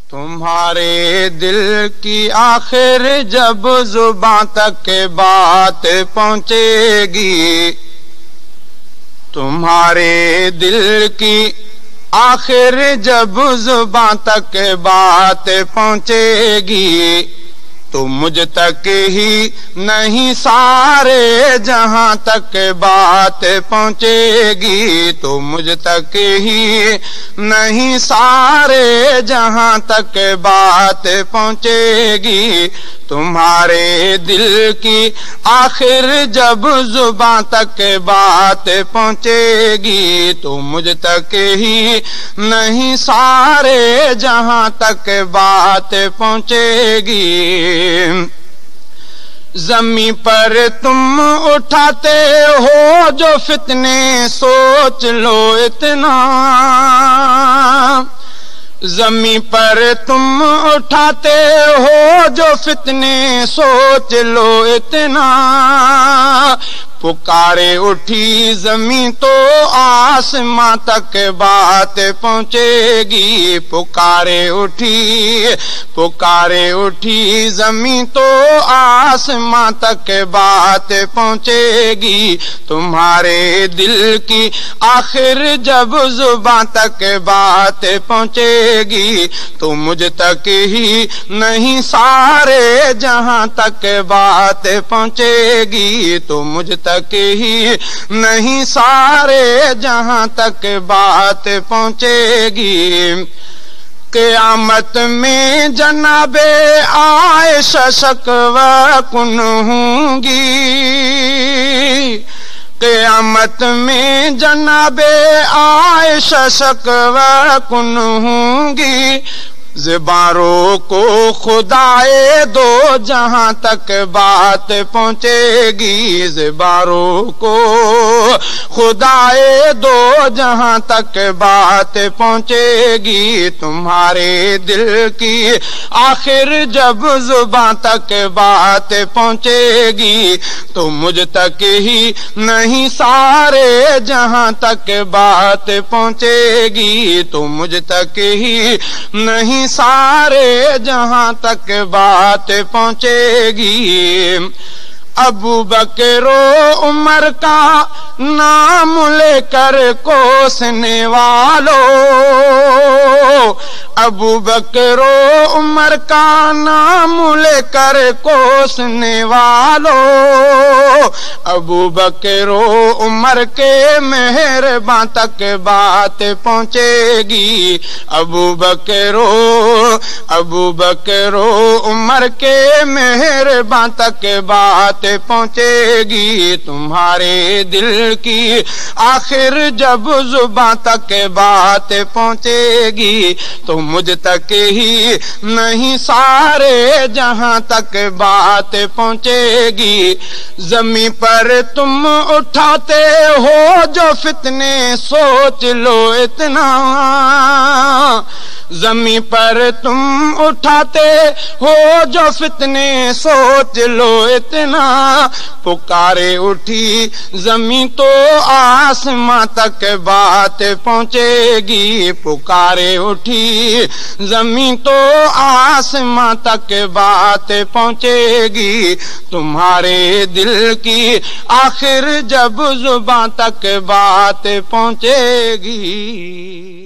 تمہارے دل کی آخر جب زبان تک بات پہنچے گی، تمہارے دل کی آخر جب زبان تک بات پہنچے گی، تو مجھ تک ہی نہیں سارے جہاں تک بات پہنچے گی، تو مجھ تک ہی نہیں سارے جہاں تک بات پہنچے گی۔ تمہارے دل کی آخر جب زبان تک بات پہنچے گی، تو مجھ تک ہی نہیں سارے جہاں تک بات پہنچے گی۔ زمین پر تم اٹھاتے ہو جو فتنے سوچ لو اتنا، زمین پر تم اٹھاتے ہو جو فتنے سوچ لو اتنا، پکارے اٹھی زمین تو آسمان تک بات پہنچے گی، پکارے اٹھی زمین تو آسمان تک بات پہنچے گی۔ تمہارے دل کی آخر جب زبان تک بات پہنچے گی، تو مجھ تک ہی نہیں سارے جہاں تک بات پہنچے گی، تو مجھ تک ہی نہیں سارے جہاں تک بات پہنچے گی۔ قیامت میں جناب عائشہ شکوہ کن ہوں گی، قیامت میں جناب عائشہ شکوہ کن ہوں گی، زبانوں کو خدائے دو جہاں تک بات پہنچے گی، زبانوں کو خدائے دو جہاں تک بات پہنچے گی۔ تمہارے دل کی آخر جب زبان تک بات پہنچے گی، تو مجھ تک ہی نہیں سارے جہاں تک بات پہنچے گی، تو مجھ تک ہی نہیں سارے جہاں تک بات پہنچے گی۔ ابو بکر و عمر کا نام لے کر کوسنے والو، ابو بکر و عمر کا نام لے کر کوسنے والو، ابو بکر و عمر کے مہربان تک بات پہنچے گی، ابو بکر و عمر کے مہربان تک بات پہنچے گی۔ تمہارے دل کی آخر جب زبان تک بات پہنچے گی، تو مجھ تک ہی نہیں سارے جہاں تک بات پہنچے گی۔ زمین پر تم اٹھاتے ہو جو فتنے سوچ لو اتنا، زمین پر تم اٹھاتے ہو جو فتنے سوچ لو اتنا، پکارے اٹھی زمین تو آسمان تک بات پہنچے گی، پکارے اٹھی زمین تو آسمان تک بات پہنچے گی۔ تمہارے دل کی آخر جب زبان تک بات پہنچے گی۔